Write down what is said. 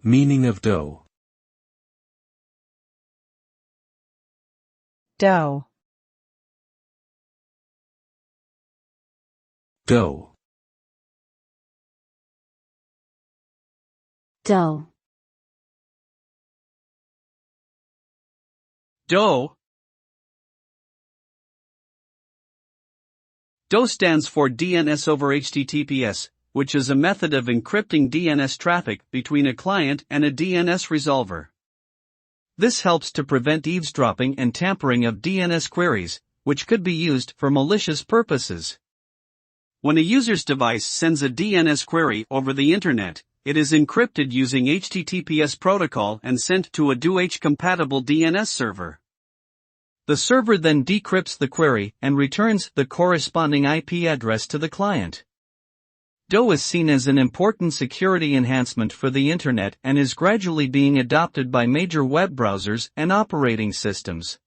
Meaning of DoH. DoH. DoH. DoH. DoH. DoH stands for DNS over HTTPS, which is a method of encrypting DNS traffic between a client and a DNS resolver. This helps to prevent eavesdropping and tampering of DNS queries, which could be used for malicious purposes. When a user's device sends a DNS query over the internet, it is encrypted using HTTPS protocol and sent to a DoH-compatible DNS server. The server then decrypts the query and returns the corresponding IP address to the client. DoH is seen as an important security enhancement for the Internet and is gradually being adopted by major web browsers and operating systems.